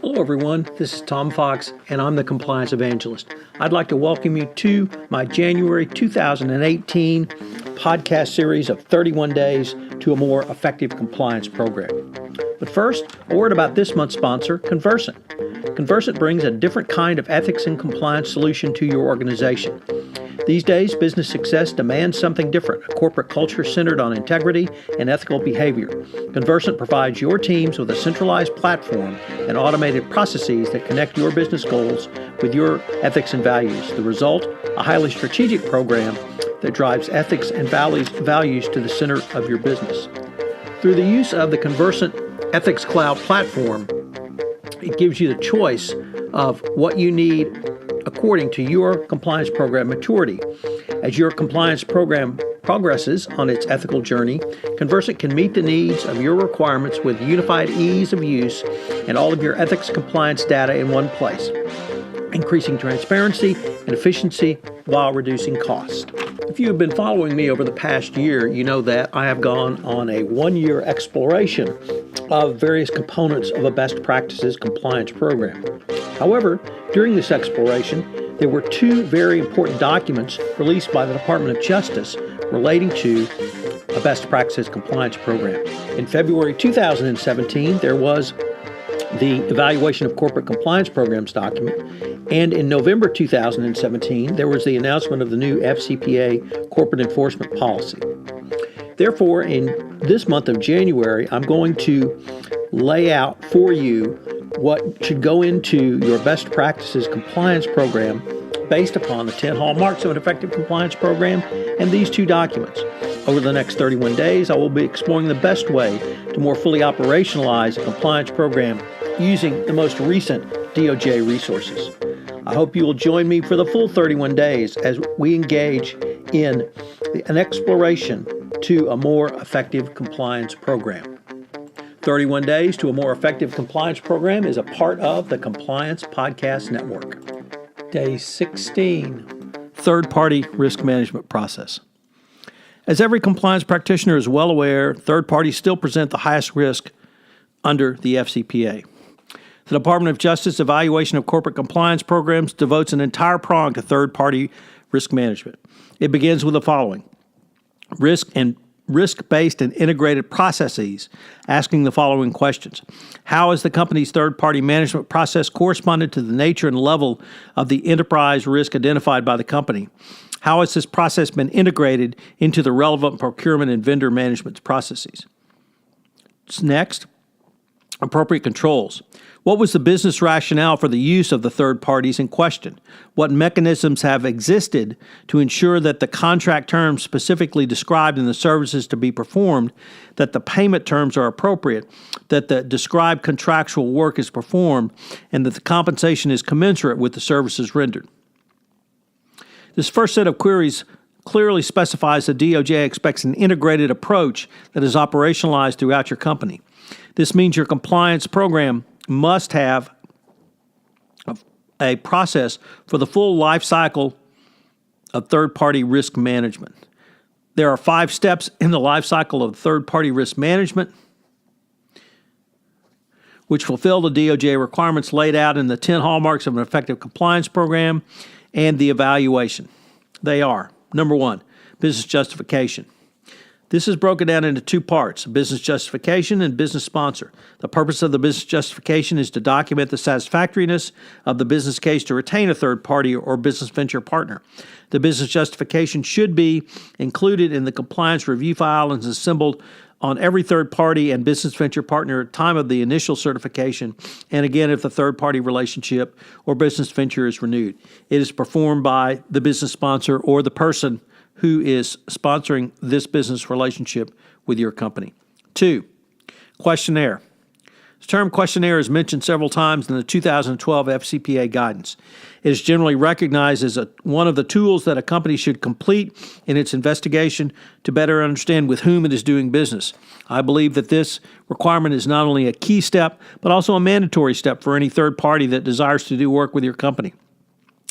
Hello everyone, this is Tom Fox and I'm the Compliance Evangelist. I'd like to welcome you to my January 2018 podcast series of 31 Days to a More Effective Compliance Program. But first, a word about this month's sponsor, Conversant. Conversant brings a different kind of ethics and compliance solution to your organization. These days, business success demands something different, a corporate culture centered on integrity and ethical behavior. Conversant provides your teams with a centralized platform and automated processes that connect your business goals with your ethics and values. The result, a highly strategic program that drives ethics and values to the center of your business. Through the use of the Conversant Ethics Cloud platform, it gives you the choice of what you need according to your compliance program maturity. As your compliance program progresses on its ethical journey, Conversant can meet the needs of your requirements with unified ease of use and all of your ethics compliance data in one place, increasing transparency and efficiency while reducing cost. If you have been following me over the past year, you know that I have gone on a one-year exploration of various components of a best practices compliance program. However, during this exploration, there were two very important documents released by the Department of Justice relating to a best practices compliance program. In February 2017, there was the Evaluation of Corporate Compliance Programs document, and in November 2017, there was the announcement of the new FCPA Corporate Enforcement Policy. Therefore, in this month of January, I'm going to lay out for you what should go into your best practices compliance program based upon the 10 hallmarks of an effective compliance program and these two documents. Over the next 31 days, I will be exploring the best way to more fully operationalize a compliance program using the most recent DOJ resources. I hope you will join me for the full 31 days as we engage in an exploration to a more effective compliance program. 31 Days to a More Effective Compliance Program is a part of the Compliance Podcast Network. Day 16, Third-Party Risk Management Process. As every compliance practitioner is well aware, third parties still present the highest risk under the FCPA. The Department of Justice Evaluation of Corporate Compliance Programs devotes an entire prong to third-party risk management. It begins with the following: risk-based and integrated processes, asking the following questions. How has the company's third-party management process corresponded to the nature and level of the enterprise risk identified by the company? How has this process been integrated into the relevant procurement and vendor management processes? Next, appropriate controls. What was the business rationale for the use of the third parties in question? What mechanisms have existed to ensure that the contract terms specifically described in the services to be performed, that the payment terms are appropriate, that the described contractual work is performed, and that the compensation is commensurate with the services rendered? This first set of queries clearly specifies the DOJ expects an integrated approach that is operationalized throughout your company. This means your compliance program must have a process for the full life cycle of third-party risk management. There are 5 steps in the life cycle of third-party risk management which fulfill the DOJ requirements laid out in the 10 hallmarks of an effective compliance program and the evaluation. They are, number 1, business justification. This is broken down into 2 parts, business justification and business sponsor. The purpose of the business justification is to document the satisfactoriness of the business case to retain a third party or business venture partner. The business justification should be included in the compliance review file and is assembled on every third party and business venture partner at the time of the initial certification, and again if the third party relationship or business venture is renewed. It is performed by the business sponsor or the person who is sponsoring this business relationship with your company. 2, questionnaire. The term questionnaire is mentioned several times in the 2012 FCPA guidance. It is generally recognized as one of the tools that a company should complete in its investigation to better understand with whom it is doing business. I believe that this requirement is not only a key step, but also a mandatory step for any third party that desires to do work with your company.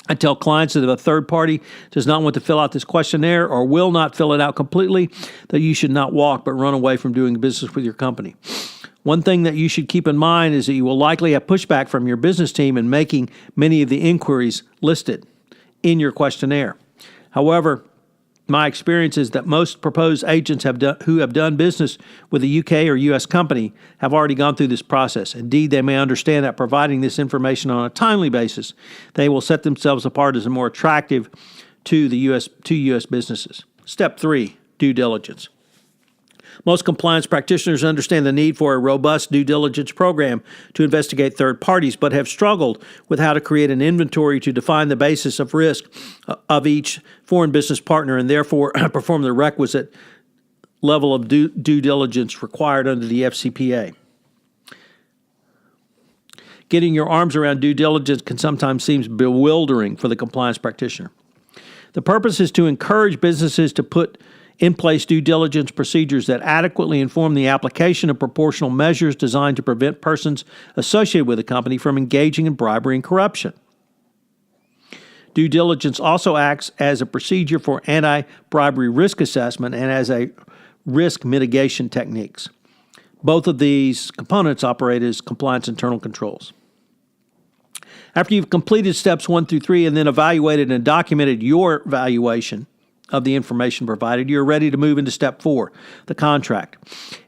I tell clients that if a third party does not want to fill out this questionnaire or will not fill it out completely, that you should not walk but run away from doing business with your company. One thing that you should keep in mind is that you will likely have pushback from your business team in making many of the inquiries listed in your questionnaire. However, my experience is that most proposed agents who have done business with a UK or US company have already gone through this process. Indeed, they may understand that providing this information on a timely basis, they will set themselves apart as more attractive to US businesses. Step 3, due diligence. Most compliance practitioners understand the need for a robust due diligence program to investigate third parties, but have struggled with how to create an inventory to define the basis of risk of each foreign business partner and therefore perform the requisite level of due diligence required under the FCPA. Getting your arms around due diligence can sometimes seem bewildering for the compliance practitioner. The purpose is to encourage businesses to put in place due diligence procedures that adequately inform the application of proportional measures designed to prevent persons associated with a company from engaging in bribery and corruption. Due diligence also acts as a procedure for anti-bribery risk assessment and as a risk mitigation techniques. Both of these components operate as compliance internal controls. After you've completed steps 1 through 3 and then evaluated and documented your evaluation of the information provided, you're ready to move into step 4, the contract.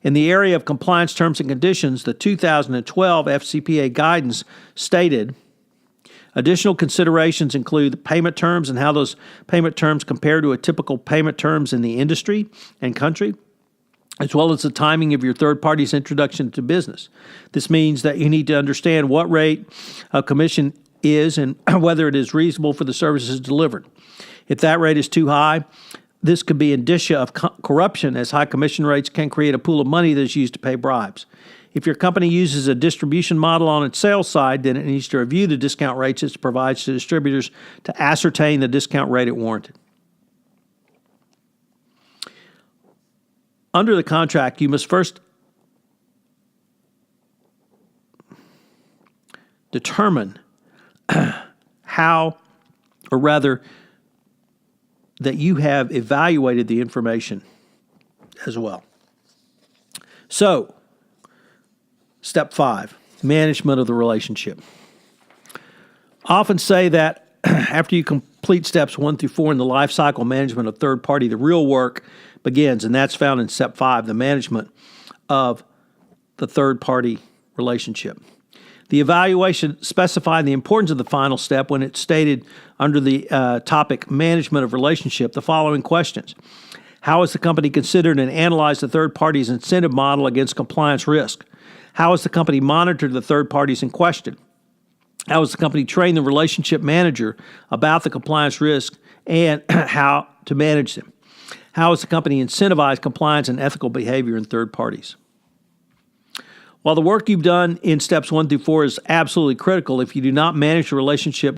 In the area of compliance terms and conditions, the 2012 FCPA guidance stated additional considerations include the payment terms and how those payment terms compare to a typical payment terms in the industry and country, as well as the timing of your third party's introduction to business. This means that you need to understand what rate of commission is and whether it is reasonable for the services delivered. If that rate is too high, this could be indicia of corruption, as high commission rates can create a pool of money that is used to pay bribes. If your company uses a distribution model on its sales side, then it needs to review the discount rates it provides to distributors to ascertain the discount rate it warranted. Under the contract, you must first determine how, or rather, that you have evaluated the information as well. So, step 5, management of the relationship. I often say that after you complete steps 1 through 4 in the life cycle management of third party, the real work begins, and that's found in step 5, the management of the third party relationship. The evaluation specified the importance of the final step when it stated under the topic management of relationship the following questions. How has the company considered and analyzed the third party's incentive model against compliance risk? How has the company monitored the third parties in question? How has the company trained the relationship manager about the compliance risk and how to manage them? How has the company incentivized compliance and ethical behavior in third parties? While the work you've done in steps 1 through 4 is absolutely critical, if you do not manage the relationship,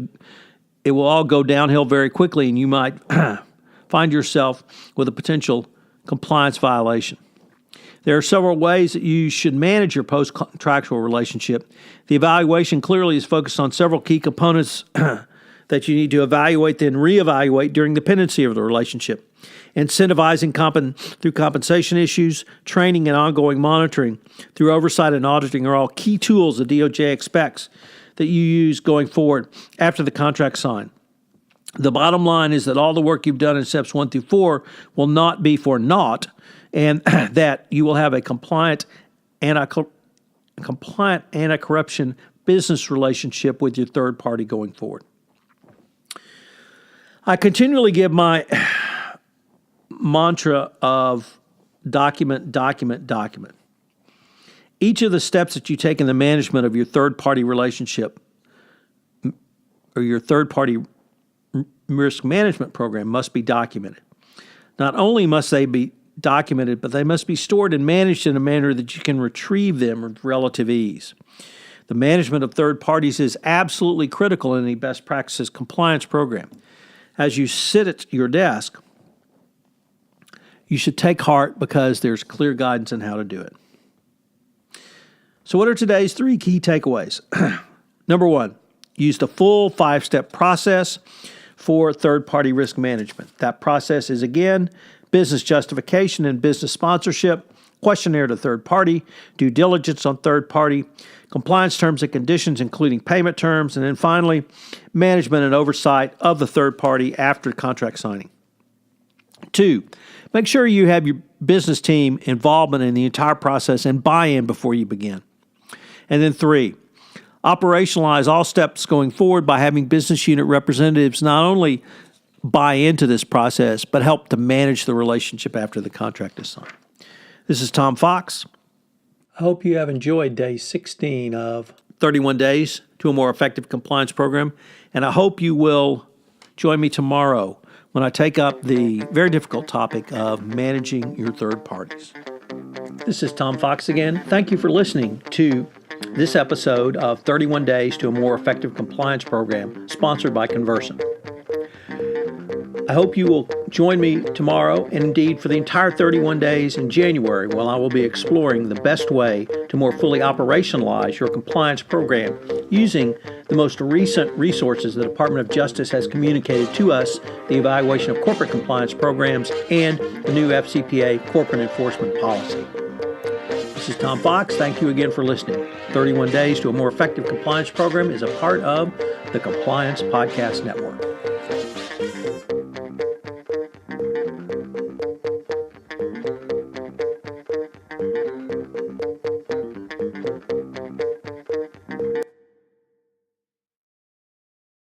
it will all go downhill very quickly and you might find yourself with a potential compliance violation. There are several ways that you should manage your post-contractual relationship. The evaluation clearly is focused on several key components that you need to evaluate, then reevaluate during the pendency of the relationship. Incentivizing through compensation issues, training, and ongoing monitoring through oversight and auditing are all key tools the DOJ expects that you use going forward after the contract sign. The bottom line is that all the work you've done in steps 1 through 4 will not be for naught, and that you will have a compliant anti-corruption business relationship with your third party going forward. I continually give my mantra of document, document, document. Each of the steps that you take in the management of your third-party relationship or your third-party risk management program must be documented. Not only must they be documented, but they must be stored and managed in a manner that you can retrieve them with relative ease. The management of third parties is absolutely critical in any best practices compliance program. As you sit at your desk, you should take heart because there's clear guidance on how to do it. So what are today's 3 key takeaways? Number 1, use the full 5-step process for third-party risk management. That process is, again, business justification and business sponsorship, questionnaire to third party, due diligence on third party, compliance terms and conditions, including payment terms, and then finally, management and oversight of the third party after contract signing. 2, make sure you have your business team involvement in the entire process and buy-in before you begin. And then 3, operationalize all steps going forward by having business unit representatives not only buy into this process, but help to manage the relationship after the contract is signed. This is Tom Fox. I hope you have enjoyed day 16 of 31 Days to a More Effective Compliance Program, and I hope you will join me tomorrow when I take up the very difficult topic of managing your third parties. This is Tom Fox again. Thank you for listening to this episode of 31 Days to a More Effective Compliance Program, sponsored by Conversant. I hope you will join me tomorrow and indeed for the entire 31 days in January, while I will be exploring the best way to more fully operationalize your compliance program using the most recent resources the Department of Justice has communicated to us, the evaluation of corporate compliance programs, and the new FCPA corporate enforcement policy. This is Tom Fox. Thank you again for listening. 31 Days to a More Effective Compliance Program is a part of the Compliance Podcast Network.